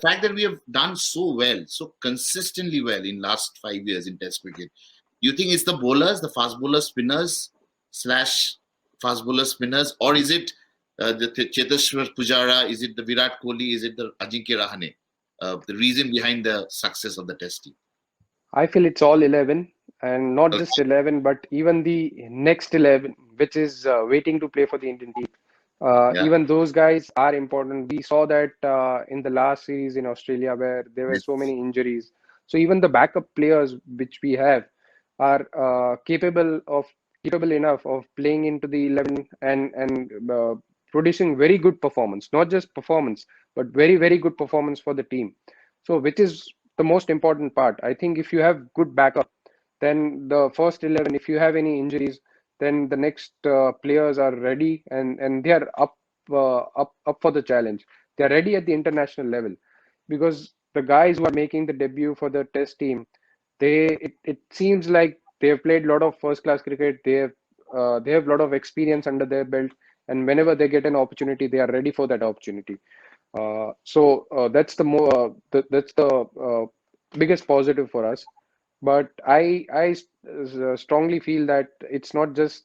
fact that we have done so well, so consistently well in last 5 years in Test cricket, do you think it's the bowlers, the fast bowler spinners slash fast bowler spinners, or is it the Cheteshwar Pujara? Is it the Virat Kohli? Is it the Ajinkya Rahane? The reason behind the success of the Test team. I feel it's all 11, and not just Okay. 11, but even the next 11, which is waiting to play for the Indian team. Yeah. Even those guys are important. We saw that in the last series in Australia where there were so Yes. many injuries. So even the backup players which we have are capable enough of playing into the 11 and producing very good performance, not just performance, but very good performance for the team. So which is the most important part. I think if you have good backup, then the first 11, if you have any injuries, then the next players are ready and they are up for the challenge. They are ready at the international level because the guys who are making the debut for the test team, it seems like they have played a lot of first class cricket. They have a lot of experience under their belt, and whenever they get an opportunity, they are ready for that opportunity. That's the biggest positive for us. But I strongly feel that it's not just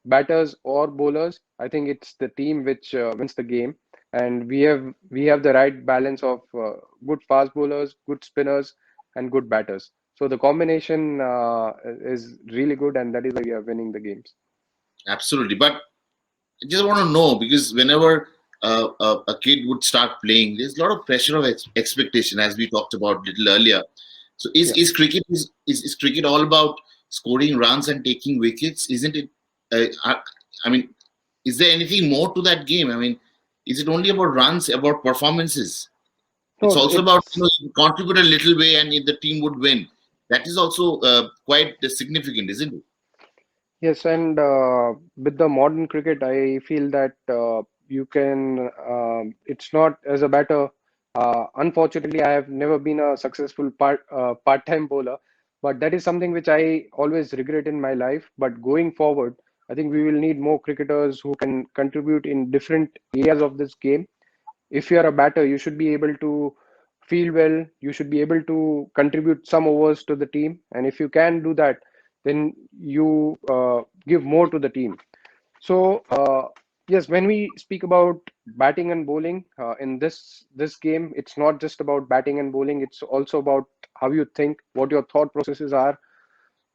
batters or bowlers. I think it's the team which wins the game, and we have the right balance of good fast bowlers, good spinners, and good batters. So the combination is really good, and that is why we are winning the games. Absolutely. But I just want to know, because whenever a kid would start playing, there's a lot of pressure of expectation, as we talked about a little earlier. So Yeah. is cricket all about scoring runs and taking wickets? Isn't it? I mean, is there anything more to that game? I mean, is it only about runs, about performances? It's No, also about, it's you contribute a little way and if the team would win. That is also quite significant, isn't it? Yes, and with the modern cricket, I feel that you can. It's not as a batter. Unfortunately, I have never been a successful part-time bowler, but that is something which I always regret in my life. But going forward, I think we will need more cricketers who can contribute in different areas of this game. If you are a batter, you should be able to field well, you should be able to contribute some overs to the team, and if you can do that, then you give more to the team. So yes, when we speak about batting and bowling in this game, it's not just about batting and bowling, it's also about how you think, what your thought processes are,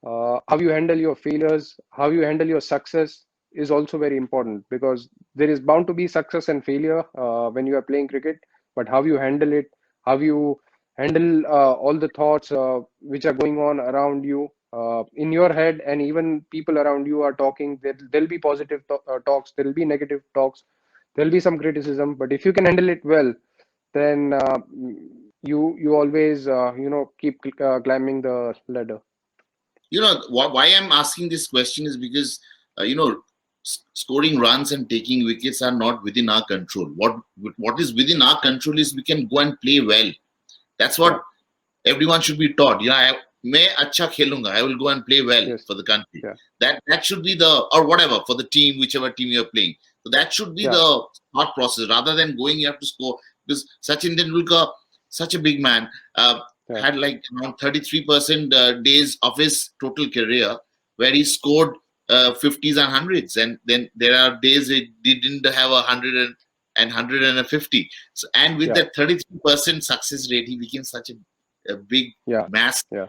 how you handle your failures, how you handle your success is also very important, because there is bound to be success and failure when you are playing cricket, but how you handle it, how you handle all the thoughts which are going on around you in your head, and even people around you are talking. There'll be positive talks, there'll be negative talks, there'll be some criticism, but if you can handle it well, then you always keep climbing the ladder. Why I'm asking this question is because scoring runs and taking wickets are not within our control. What is within our control is we can go and play well. That's Yeah. what everyone should be taught. मैं अच्छा खेलूंगा. I will go and play well Yes. for the country. Yeah. That should be the, or whatever, for the team, whichever team you're playing. So that should be Yeah. the thought process, rather than going you have to score. Because Sachin Tendulkar, such a big man, Yeah. had like around 33% days of his total career where he scored 50s and hundreds, and then there are days he didn't have 150. So, and with Yeah. that 33% success rate, he became such a big Yeah. mass. Yeah.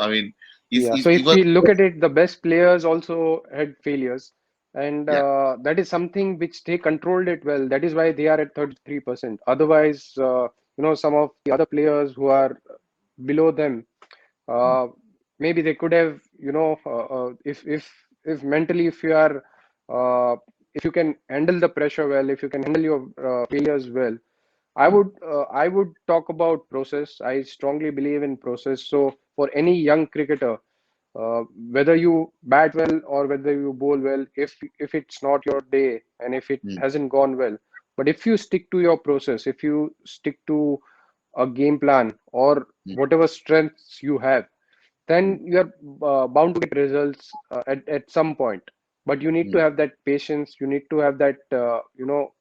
I mean, Yeah. So he if was, we look at it, the best players also had failures, and yeah, that is something which they controlled it well. That is why they are at 33%. Otherwise, some of the other players who are below them, uh, maybe they could have, if mentally, if you can handle the pressure well, if you can handle your failures well, I would talk about process. I strongly believe in process. So for any young cricketer, whether you bat well or whether you bowl well, if it's not your day and if it mm, hasn't gone well, but if you stick to your process, if you stick to a game plan or mm, whatever strengths you have, mm, then you're bound to get results at some point. But you need to mm, have that patience, you need to have that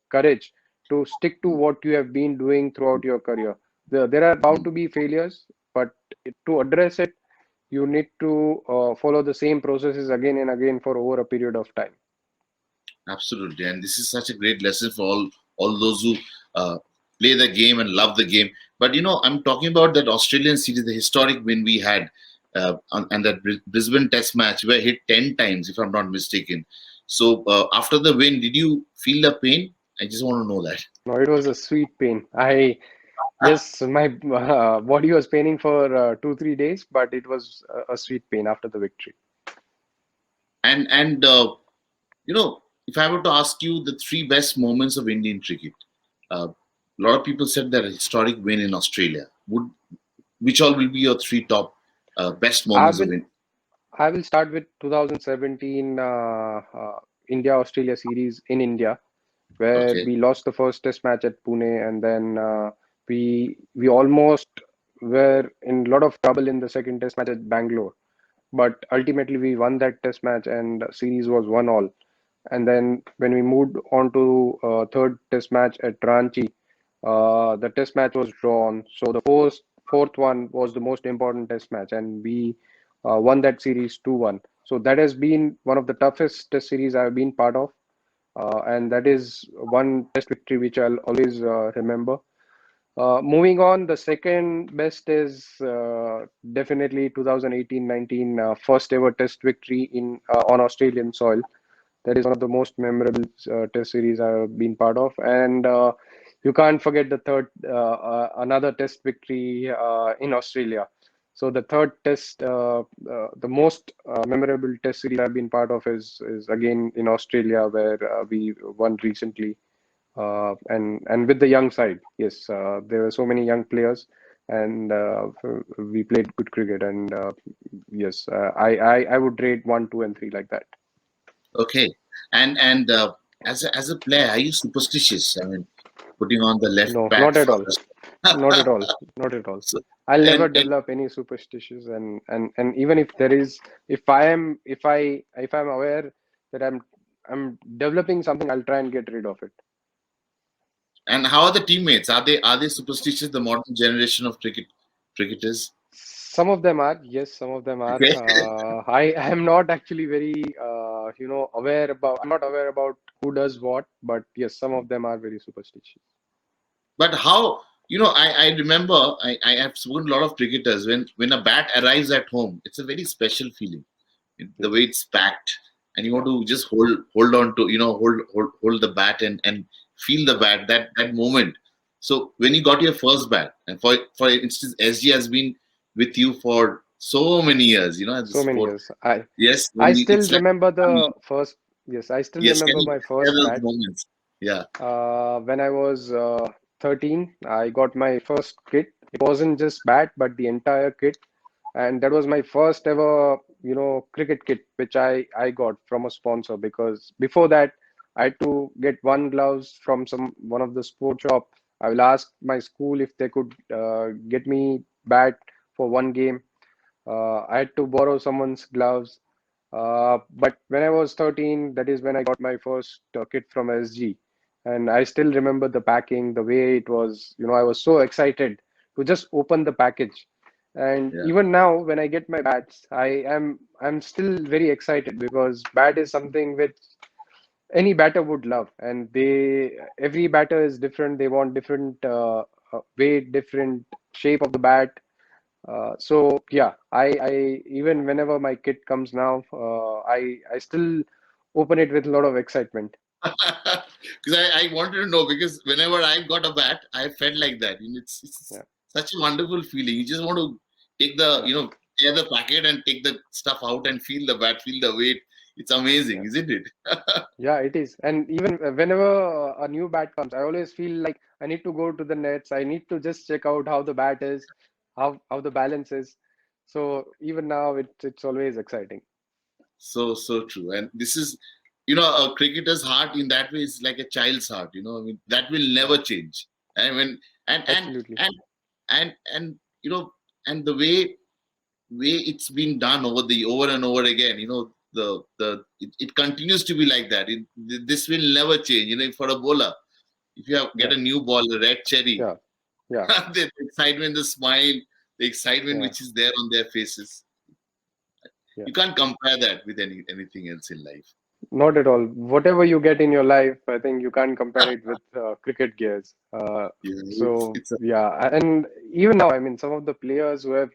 courage to stick to what you have been doing throughout your career. There are bound to be failures, but to address it, you need to follow the same processes again and again for over a period of time. Absolutely, and this is such a great lesson for all those who uh, play the game and love the game. But I'm talking about that Australian series, the historic win we had, and that Brisbane Test match where hit 10 times, if I'm not mistaken. So after the win, did you feel the pain? I just want to know that. No, it was a sweet pain. Yes, my body was paining for 2, 3 days, but it was a sweet pain after the victory. And if I were to ask you the three best moments of Indian cricket, a lot of people said that a historic win in Australia. Which all will be your three top best I moments of will India? I will start with 2017 India-Australia series in India, where Okay. we lost the first test match at Pune, and then we almost were in a lot of trouble in the second test match at Bangalore. But ultimately, we won that test match, and the series was 1-1. And then when we moved on to third test match at Ranchi, the test match was drawn. So the fourth one was the most important test match, and we won that series 2-1. So that has been one of the toughest test series I've been part of, and that is one test victory which I'll always remember. Moving on, the second best is definitely 2018-19 first ever test victory in on Australian soil. That is one of the most memorable test series I've been part of, and you can't forget the third another test victory in Australia. So the third test, the most memorable test series I've been part of is again in Australia, where we won recently, and with the young side. Yes, there were so many young players, and we played good cricket. And yes, I would rate 1, 2, and 3 like that. Okay. And as a player, are you superstitious? I mean, putting on the left No, pad not at all. first. Not at all. Not at all. So, I'll never and develop any superstitions, and even if there is, if I'm aware that I'm developing something, I'll try and get rid of it. and how are the teammates? Are they superstitious? The modern generation of cricketers. Some of them are, yes, some of them are. Okay. I am not actually very, aware about. I'm not aware about who does what, but yes, some of them are very superstitious. But how? I remember I have spoken to a lot of cricketers. When a bat arrives at home, it's a very special feeling. The way Yes. it's packed, and you want to just hold on to hold the bat and feel the bat, that moment. So when you got your first bat, and for instance, SG has been with you for so many years, as a So many sport. years. Yes, I when still it's like remember family. the first. Yes, I still Yes, can remember you my share first those bat. moments? Yeah, When I was 13, I got my first kit. It wasn't just bat, but the entire kit, and that was my first ever, cricket kit, which I got from a sponsor. Because before that, I had to get one gloves from one of the sport shop. I will ask my school if they could get me bat for one game. I had to borrow someone's gloves. But when I was 13, that is when I got my first kit from SG. And I still remember the packing, the way it was. I was so excited to just open the package. And yeah. even now, when I get my bats, I'm still very excited, because bat is something which any batter would love. And every batter is different. They want different weight, different shape of the bat. So yeah, I even whenever my kit comes now, I still open it with a lot of excitement. Because I wanted to know, because whenever I got a bat, I felt like that. It's Yeah, such a wonderful feeling. You just want to take the, yeah, tear the packet and take the stuff out and feel the bat, feel the weight. It's amazing, yeah, isn't it? yeah. It is. And even whenever a new bat comes, I always feel like I need to go to the nets. I need to just check out how the bat is, how the balance is. So even now, it's always exciting. So true. And this is, a cricketer's heart in that way is like a child's heart. I mean, that will Yeah, never change. I mean, and and absolutely. and and and the way it's been done over and over again, it continues to be like that. This will never change, for a bowler. If you get yeah, a new ball, a red cherry, yeah, yeah, the excitement, the smile, the excitement yeah. which is there on their faces, Yeah. you can't compare that with anything else in life. Not at all. Whatever you get in your life, I think you can't compare it with cricket gears. Yeah, So it's a, yeah, and even now, I mean, some of the players who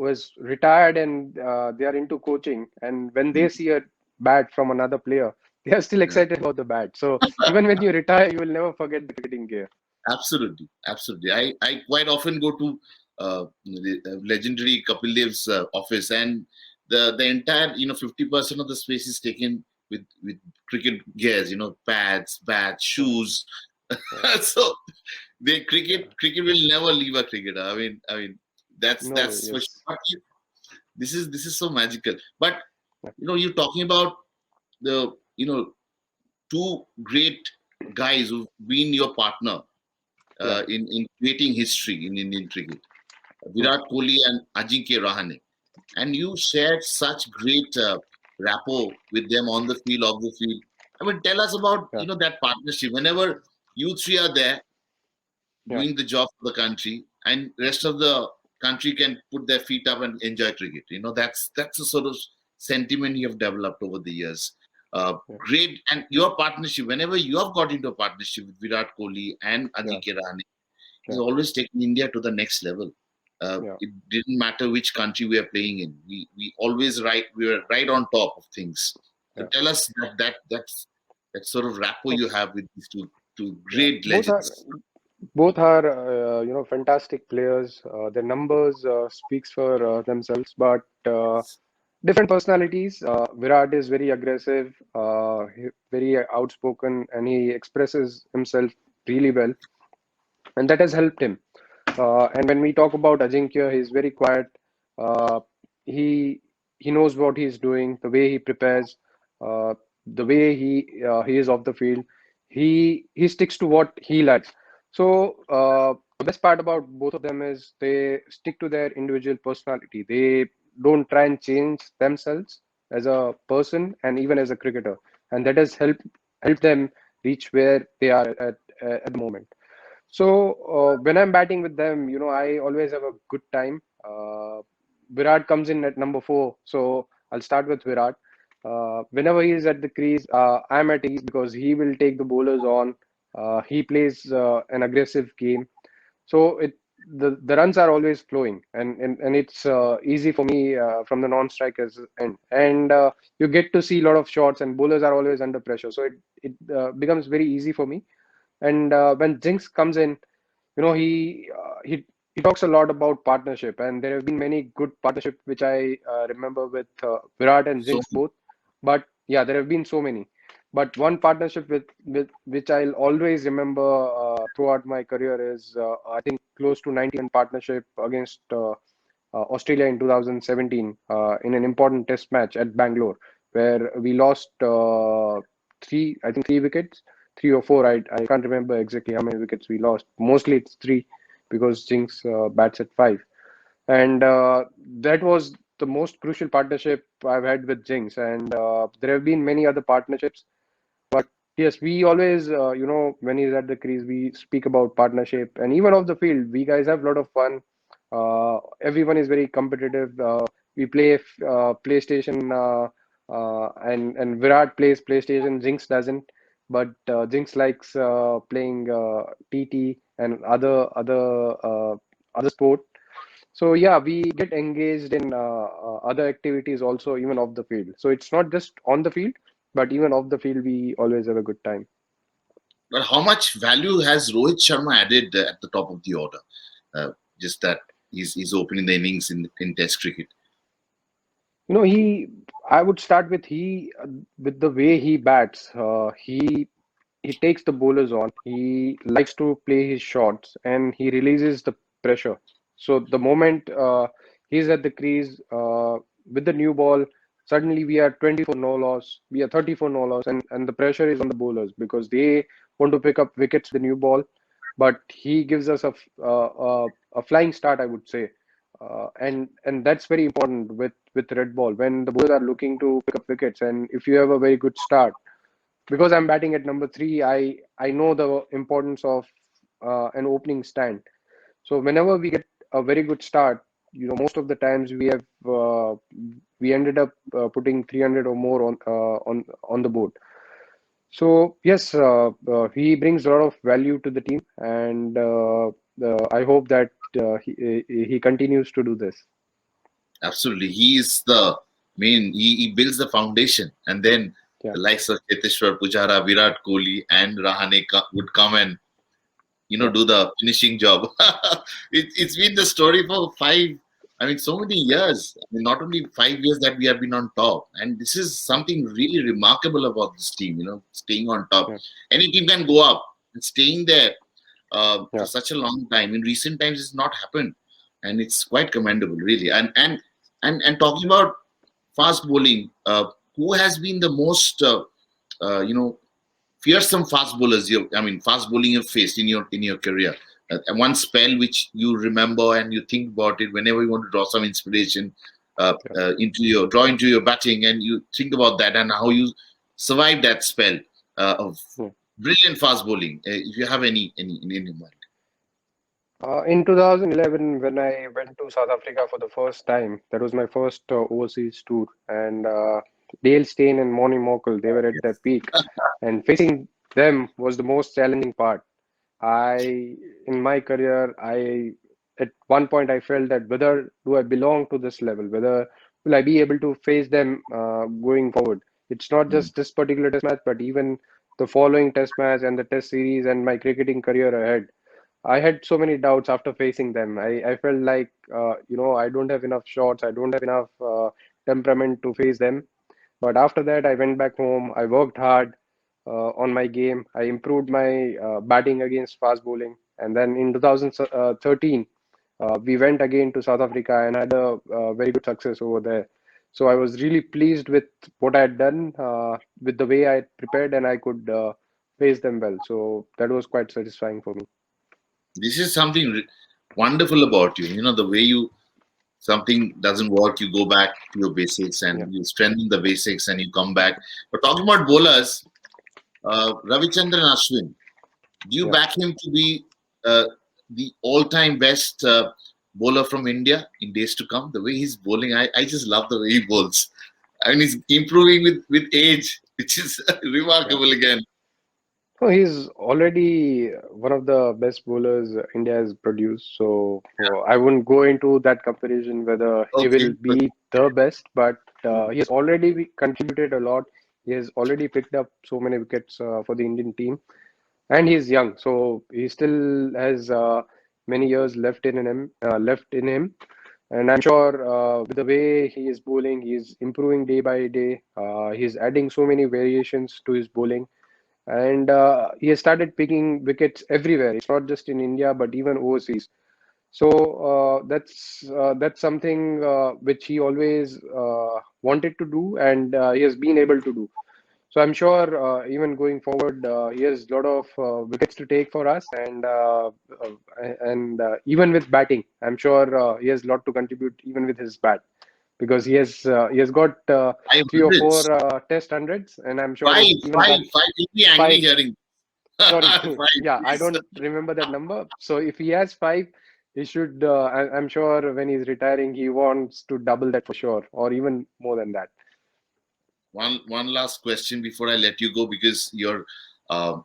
has retired and they are into coaching, and when they see a bat from another player, they are still yeah. excited about the bat. So even when you retire, you will never forget the cricketing gear. Absolutely, absolutely. I quite often go to the legendary Kapil Dev's office, and the entire 50% of the space is taken with cricket gears. Pads, bats, Yeah, shoes. yeah, So the cricket yeah. cricket will never leave a cricketer. I mean No, that's for sure. yes, But this is so magical. But yeah, you're talking about the two great guys who've been your partner yeah, in creating history in Indian cricket, hmm, Virat Kohli and Ajinkya Rahane. And you shared such great rapport with them on the field, off the field. I mean, tell us about yeah, that partnership. Whenever you three are there yeah, doing the job for the country, and rest of the country can put their feet up and enjoy cricket. That's the sort of sentiment you have developed over the years. yeah, Great, and your partnership. Whenever you have got into a partnership with Virat Kohli and yeah, Ajinkya Rahane, has yeah, always taken India to the next level. yeah, It didn't matter which country we are playing in. We always we were right on top of things. So yeah. tell us that sort of rapport you Okay, have with these two yeah. great Both are legends. both are fantastic players. Their numbers speaks for themselves, but different personalities. Virat is very aggressive, very outspoken, and he expresses himself really well, and that has helped him. And when we talk about Ajinkya, he's very quiet. Uh, he he knows what he's doing, the way he prepares, uh, the way he is off the field. He sticks to what he likes. So the best part about both of them is they stick to their individual personality. They don't try and change themselves as a person and even as a cricketer, and that has helped them reach where they are at the moment. So when I'm batting with them, I always have a good time. Virat comes in at number four, so I'll start with Virat. Whenever he is at the crease, I'm at ease because he will take the bowlers on. He plays an aggressive game, so the runs are always flowing, and it's easy for me from the non-strikers end. And you get to see a lot of shots, and bowlers are always under pressure, so it becomes very easy for me. And when Jinx comes in, he talks a lot about partnership, and there have been many good partnership which I remember with Virat and So Jinx both. But yeah, there have been so many. But one partnership with which I'll always remember throughout my career is I think close to 90 partnership against Australia in 2017 in an important test match at Bangalore, where we lost I think three wickets, three or four. I can't remember exactly how many wickets we lost. Mostly it's three because Jinx bats at five. And that was the most crucial partnership I've had with Jinx. And there have been many other partnerships. But yes, we always, when he's at the crease, we speak about partnership. And even off the field, we guys have a lot of fun. Everyone is very competitive. We play PlayStation, and Virat plays PlayStation. Jinx doesn't, but Jinx likes playing TT and other sport. So yeah, we get engaged in other activities also, even off the field. So it's not just on the field, but even off the field, we always have a good time. but how much value has Rohit Sharma added at the top of the order? Uh, just that he's opening the innings in Test cricket. I would start with with the way he bats. He takes the bowlers on. He likes to play his shots and he releases the pressure. So the moment he's at the crease with the new ball, suddenly we are 24 no loss, we are 34 no loss, and the pressure is on the bowlers because they want to pick up wickets with the new ball. But he gives us a flying start, I would say. And that's very important with red ball when the bowlers are looking to pick up wickets. And if you have a very good start, because I'm batting at number three, I know the importance of an opening stand. So whenever we get a very good start, most of the times we ended up putting 300 or more on the board. So yes, he brings a lot of value to the team, and I hope that he continues to do this. Absolutely. He is the main, he builds the foundation. And then Yeah, the likes of Cheteshwar, Pujara, Virat Kohli, and Rahane would come and, yeah, do the finishing job. It's been the story for so many years. Not only 5 years that we have been on top. And this is something really remarkable about this team, staying on top. yeah, Any team can go up and staying there for yeah. such a long time. In recent times, it's not happened, and it's quite commendable, really. And talking about fast bowling, who has been the most fearsome fast bowlers fast bowling you've faced in your career? One spell which you remember and you think about it whenever you want to draw some inspiration Yeah. into your batting, and you think about that and how you survive that spell of Yeah. brilliant fast bowling. If you have any in your mind. In 2011, when I went to South Africa for the first time, that was my first overseas tour, and Dale Steyn and Moni Morkel, they were at their peak, and facing them was the most challenging part. In my career, at one point I felt that whether do I belong to this level, whether will I be able to face them going forward. It's not Mm. just this particular test match, but even the following test match and the test series and my cricketing career ahead. I had so many doubts after facing them. I felt like, I don't have enough shots, I don't have enough temperament to face them. But after that, I went back home. I worked hard on my game. I improved my batting against fast bowling. And then in 2013, we went again to South Africa and had a very good success over there. So I was really pleased with what I had done, with the way I had prepared, and I could face them well. So that was quite satisfying for me. This is something wonderful about you. The way you something doesn't work, you go back to your basics Yeah, and you strengthen the basics and you come back. But talking about bowlers, Ravichandran Ashwin, do you yeah. back him to be uh, the all-time best bowler from India in days to come? The way he's bowling, I just love the way he bowls. He's improving with age, which is Yeah. remarkable again. So he's already one of the best bowlers India has produced. So I wouldn't go into that comparison whether he will Okay, okay. be the best, but he has already contributed a lot. He has already picked up so many wickets for the Indian team, and he's young, so he still has many years left in him. And I'm sure with the way he is bowling, he's improving day by day. He's adding so many variations to his bowling, and he has started picking wickets everywhere. It's not just in India, but even overseas. So that's something which he always wanted to do, and he has been able to do. So I'm sure even going forward, he has a lot of wickets to take for us, and even with batting, I'm sure he has a lot to contribute even with his bat, because he has got Five three or four hundreds. test hundreds, and I'm sure Five, even five, that five. You'll be angry five. hearing. Sorry, Five, yeah, I please. don't remember that number. So if he has five, he should. I'm sure when he's retiring, he wants to double that for sure, or even more than that. One last question before I let you go, because you're uh,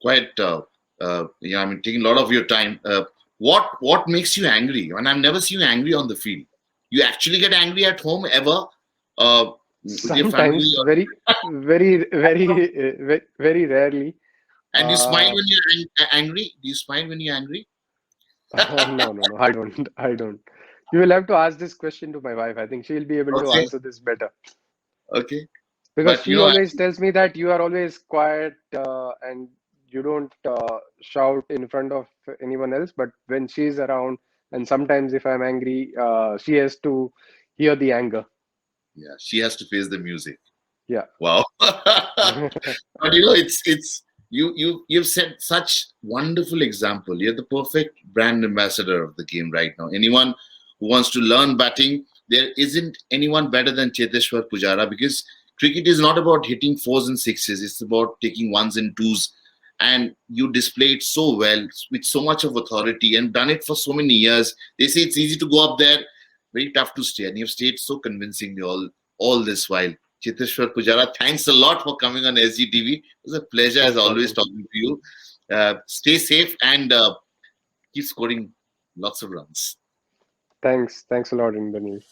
quite taking a lot of your time. What makes you angry? And I've never seen you angry on the field. You actually get angry at home ever with your family, Sometimes, very, very, very rarely. and you smile Uh, when you're angry. Do you smile when you're angry? no, no, no, I don't. I don't. You will have to ask this question to my wife. I think she'll be able to Okay, answer this better, okay. because But she always tells me that you are always quiet and you don't shout in front of anyone else. But when she's around, and sometimes if I'm angry, she has to hear the anger. yeah, she has to face the music. Yeah. Wow. But it's you've set such wonderful example. You're the perfect brand ambassador of the game right now. Anyone who wants to learn batting, there isn't anyone better than Cheteshwar Pujara, because cricket is not about hitting fours and sixes, it's about taking ones and twos. And you display it so well with so much of authority and done it for so many years. They say it's easy to go up there, very tough to stay. And you've stayed so convincingly all this while. Cheteshwar Pujara, thanks a lot for coming on SGTV. It was a pleasure as Most always welcome. talking to you. Stay safe and keep scoring lots of runs. Thanks a lot, Indranil.